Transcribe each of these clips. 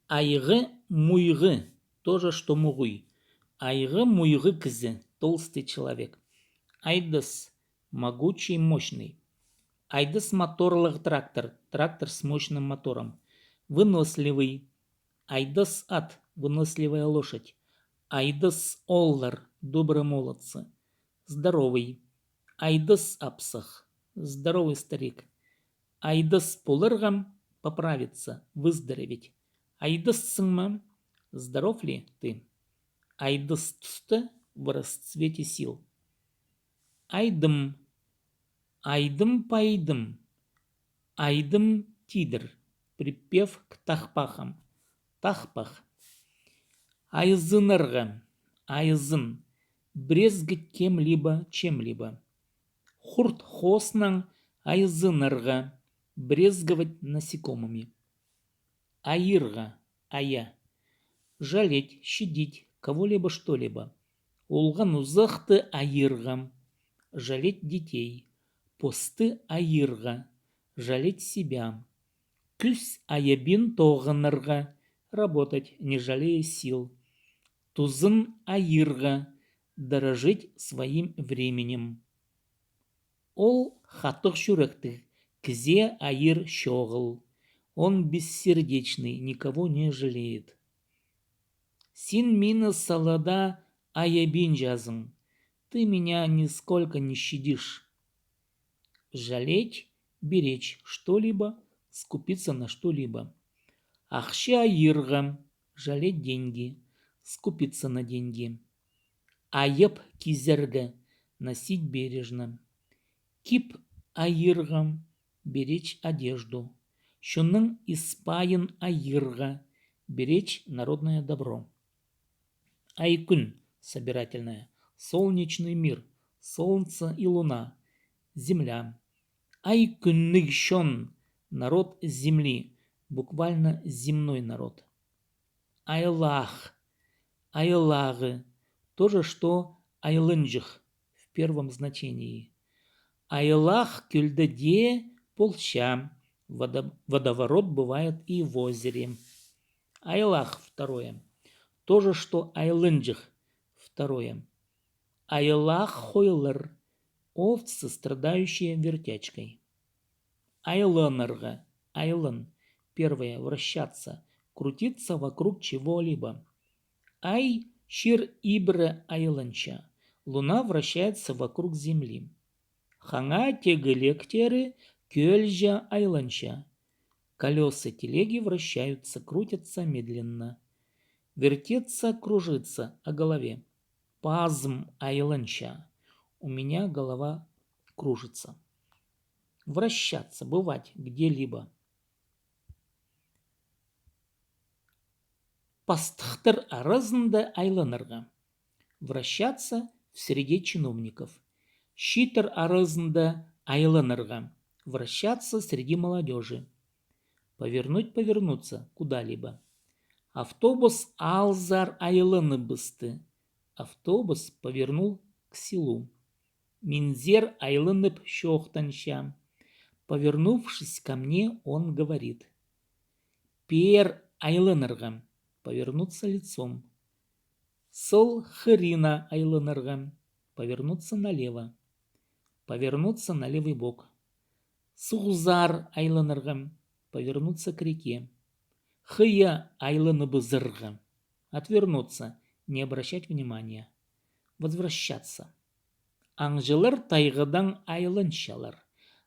Айғы муйғы, тоже что мугуй. Айғы муйғы кізі, толстый человек. Айдыс, могучий, мощный. Айдыс моторлық трактор, трактор с мощным мотором. Выносливый. Айдыс ат, выносливая лошадь. Айдыс оллар, добрые молодцы. Здоровый. Айдыс апсах, здоровый старик. Айдыс полыргам, поправиться, выздороветь. Айдыссыңма, здоров ли ты? Айдыс түсті, в расцвете сил. Айдым, айдым пайдым, айдым тидір. Припев к тахпахам. Тахпах. Айзынырға, айзын. Брезгать кем-либо, чем-либо. Хурт хоснан айзынырға. Брезговать насекомыми. Аирга, ая. Жалеть, щадить кого-либо что-либо. Улган узахты аиргам. Жалеть детей. Посты аирга. Жалеть себя. Күс аябин тоғанырға. Работать, не жалея сил. Тузын аирга. Дорожить своим временем. Ол хатық жүректі. Кзе аир щогыл. Он бессердечный, никого не жалеет. Син мина салада аябин жазым. Ты меня нисколько не щадишь. Жалеть, беречь что-либо, скупиться на что-либо. Ахща аирга, жалеть деньги, скупиться на деньги. Айып кизерга, носить бережно. Кип аиргам, беречь одежду. Шунның испайын аирга, беречь народное добро. Айкүн, собирательное, солнечный мир, солнце и луна, земля. Айкүннигшон, народ земли, буквально земной народ. Айлах, айлагы, то же, что айлынжих в первом значении. Айлах кюльдаде полча. Водоворот бывает и в озере. Айлах второе. То же, что айлынджих второе. Айлах хойлер. Овцы, страдающие вертячкой. Айлынырга. Айлын. Первое. Вращаться. Крутиться вокруг чего-либо. Ай шир ибре айлынча. Луна вращается вокруг Земли. Ханга тегелектері кёльжа айланча. Колеса телеги вращаются, крутятся медленно. Вертеться, кружиться о голове. Пазм айланча. У меня голова кружится. Вращаться, бывать где-либо. Пастхтыр арызында айланырға. Вращаться в среде чиновников. Щитер арызында айланырға. Вращаться среди молодежи. Повернуть, повернуться куда-либо. Автобус алзар айланы бысты. Автобус повернул к селу. Минзер айлынып щохтанща. Повернувшись ко мне, он говорит. Пер айланырға. Повернуться лицом. Сол хырина айланырға. Повернуться налево. Повернуться на левый бок. Суғзар айланырға. Повернуться к реке. Хыя айланыбызырға. Отвернуться, не обращать внимания. Возвращаться. Аңжылар тайғыдан айланчалар.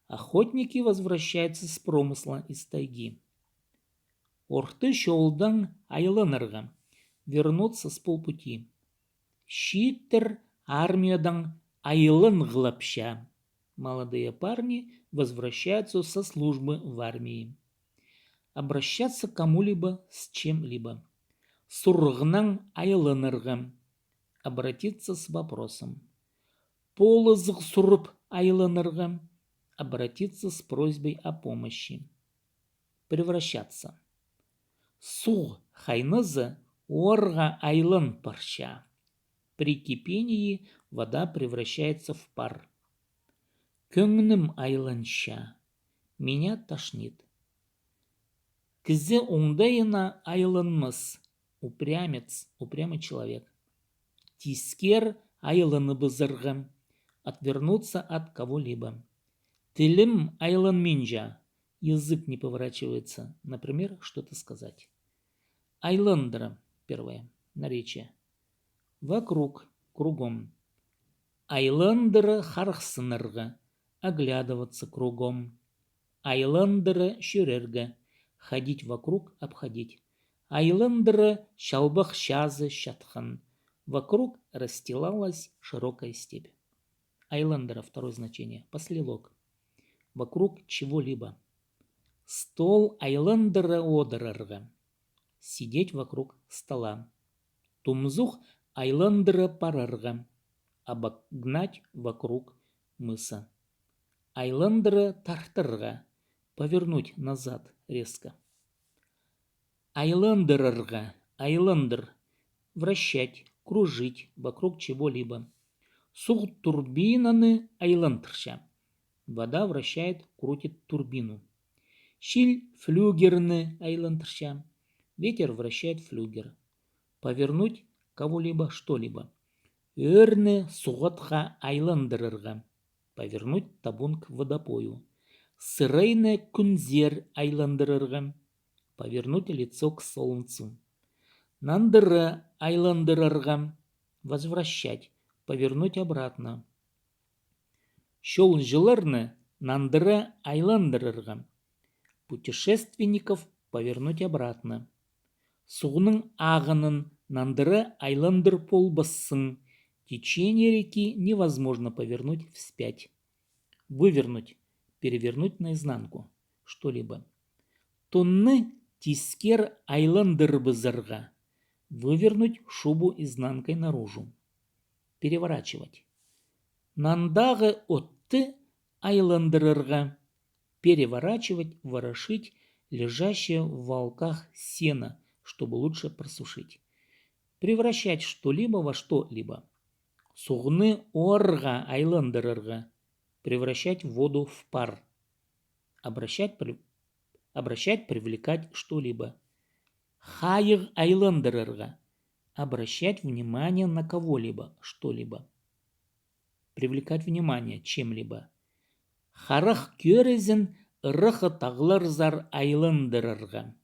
Охотники возвращаются с промысла из тайги. Орты шолдан айланырға. Вернуться с полпути. Щитер армиядан айлын глапща. Молодые парни возвращаются со службы в армии. Обращаться к кому-либо с чем-либо. Сургнан айланырға. Обратиться с вопросом. Полызық сурып айланырға. Обратиться с просьбой о помощи. Превращаться. Суг хайнызы орға айлын парща. При кипении вода превращается в пар. Көңнім айланща. Меня тошнит. Кізе оңдайына айланмас. Упрямец, упрямый человек. Тискер айланыбызырға. Отвернуться от кого-либо. Тілім айланминжа. Язык не поворачивается. Например, что-то сказать. Айландыра. Первое. Наречие. Вокруг, кругом. Айландыра хархсынырға. Оглядываться кругом. Айландыра шүрерға. Ходить вокруг, обходить. Айландыра шалбах шазы шатхан. Вокруг расстилалась широкая степь. Айландыра, второе значение. Послелог. Вокруг чего-либо. Стол айландыра одырырға. Сидеть вокруг стола. Тумзух айландыра парырға. Обогнать вокруг мыса. Айландыра тартырға. Повернуть назад резко. Айландырырға. Айландыр. Вращать, кружить вокруг чего-либо. Сух турбинаны айландырша. Вода вращает, крутит турбину. Шиль флюгерны айландырша. Ветер вращает флюгер. Повернуть кого-либо, что-либо. Өрны суғатха айландырырға. Повернуть табун к водопою. Сырайны күнзер айландырырға. Повернуть лицо к солнцу. Нандыры айландырырға. Возвращать. Повернуть обратно. Шол жылырны нандыры айландырырға. Путешественников повернуть обратно. Суғының ағынын нандыры айландыр полбассың. Течение реки невозможно повернуть вспять. Вывернуть. Перевернуть наизнанку. Что-либо. Тонны тискер айландырбызырға. Вывернуть шубу изнанкой наружу. Переворачивать. Нандағы отты айландырырға. Переворачивать, ворошить лежащее в волках сено, чтобы лучше просушить. Превращать что-либо во что-либо. Суғны орға айландырырға. Превращать воду в пар. Обращать, привлекать что-либо. Хайық айландырырға. Обращать внимание на кого-либо, что-либо. Привлекать внимание чем-либо. Харах көрезін ырықы тағлар зар айландырырға.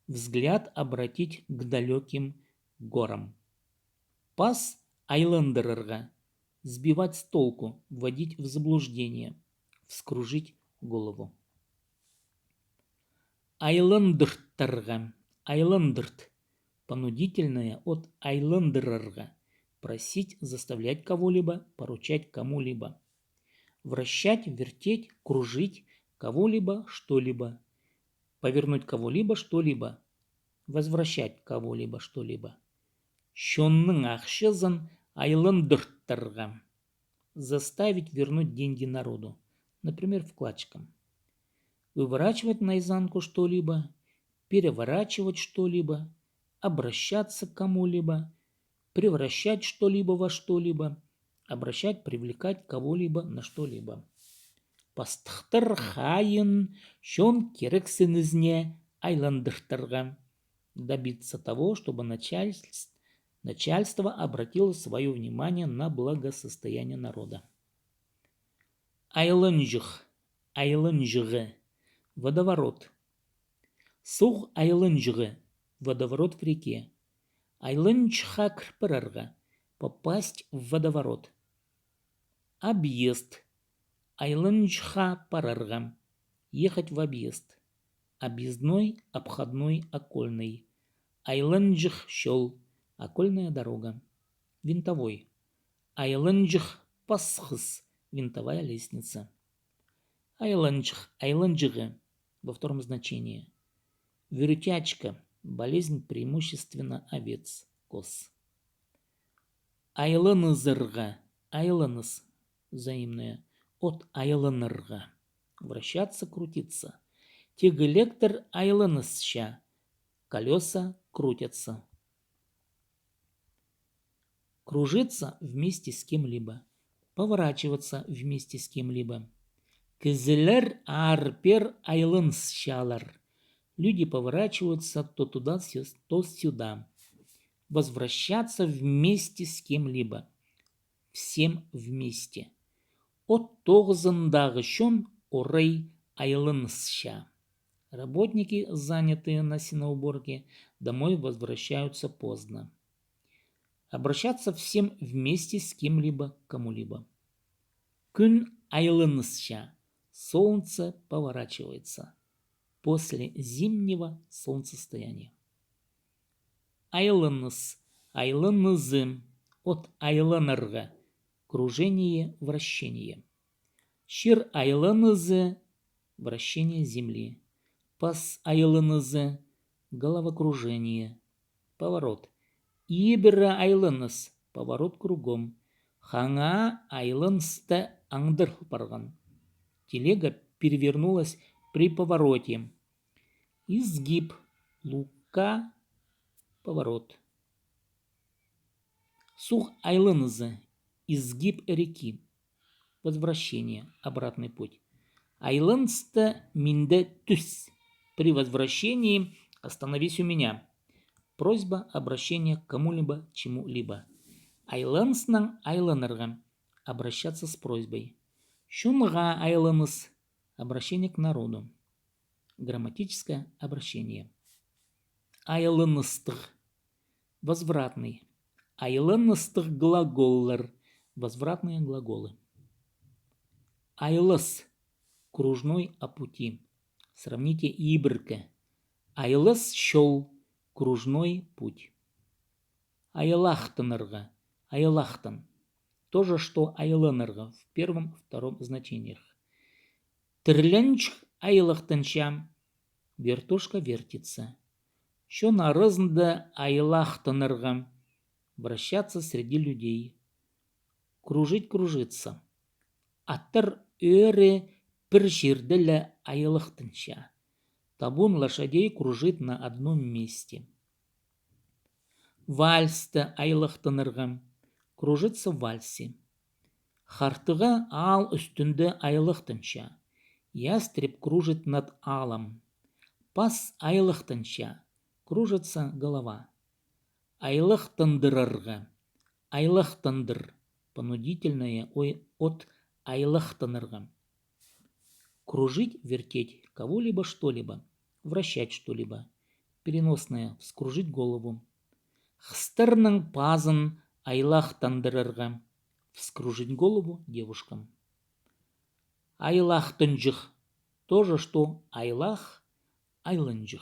Взгляд обратить к далеким горам. Пас айландырырға. Сбивать с толку, вводить в заблуждение, вскружить голову. Айландырттырға. Айландырт. Понудительное от айландырырға. Просить, заставлять кого-либо, поручать кому-либо. Вращать, вертеть, кружить кого-либо, что-либо. Повернуть кого-либо, что-либо. Возвращать кого-либо, что-либо. Шонның ақшызын айландырттырға. Заставить вернуть деньги народу. Например, вкладчикам. Выворачивать наизнанку что-либо. Переворачивать что-либо. Обращаться к кому-либо. Превращать что-либо во что-либо. Обращать, привлекать кого-либо на что-либо. Пастықтыр хайын шон керексінізне айландырттырға. Добиться того, чтобы начальство обратило свое внимание на благосостояние народа. Айланжық. Айланжығы. Водоворот. Сух айланжығы. Водоворот в реке. Айланчха кірпірарға. Попасть в водоворот. Объезд. Айланчха парарға. Ехать в объезд. Объездной, обходной, окольный. Айланчх щел. Окольная дорога. Винтовой. Айланчх пасхыс. Винтовая лестница. Айланчх. Айланчығы. Во втором значении. Вертячка. Болезнь преимущественно овец, коз. Айланызырға. Айланыз. Взаимное. От айланырға. Вращаться, крутиться. Тегелектор айланызша. Колеса крутятся. Кружиться вместе с кем-либо. Поворачиваться вместе с кем-либо. Кізілер арпер айлынсшалар. Люди поворачиваются то туда, то сюда. Возвращаться вместе с кем-либо. Всем вместе. От тоғызындағы шон орай айылынысша. Работники, занятые на сеноуборке, домой возвращаются поздно. Обращаться всем вместе с кем-либо, кому-либо. Күн айылынысша. Солнце поворачивается. После зимнего солнцестояния. Айылыныс. Айылынызы. От айылынырға. Кружение, вращение. Шир айылынызы. Вращение земли. Пас айылынызы. Головокружение. Поворот. Ибіра айылыныз. Поворот кругом. Хаңа айылынысты аңдыр барған. Телега перевернулась при повороте. Изгиб. Лука. Поворот. Сух айылынызы. Изгиб реки. Возвращение. Обратный путь. Айылынысты минде түс. При возвращении остановись у меня. Просьба, обращение к кому-либо, чему-либо. Айылынысның айылынырға. Обращаться с просьбой. Шунға айылыныс. Обращение к народу. Грамматическое обращение. Айылыныстық. Возвратный. Айылыныстық глаголлар. Возвратные глаголы. Айылыс. Кружной о пути. Сравните ибіркі. Айылыс шол. Кружной путь. Айылақтынырға. Айылақтын. То же, что айылынырға в первом, втором значениях. Тірленч айылықтынша. Вертушка вертится. Шон арызынды айылақтынырға. Вращаться среди людей. Кружить, кружиться. Аттыр өре пір жерділі айылықтынша. Табун лошадей кружит на одном месте. Вальсты айылықтынырға. Кружится в вальсе. Хартыға ал үстінде айылықтынша. Ястреб кружит над алом. Пас айылықтынша. Кружится голова. Айылықтындырырға. Айылықтындыр. Понудительное от айылықтынырға. Кружить, вертеть кого-либо, что-либо. Вращать что-либо. Переносное. Вскружить голову. Хстырның пазын айылақтандырырға. Вскружить голову девушкам. Айлақтынжық. То же, что айлах, айлынжық.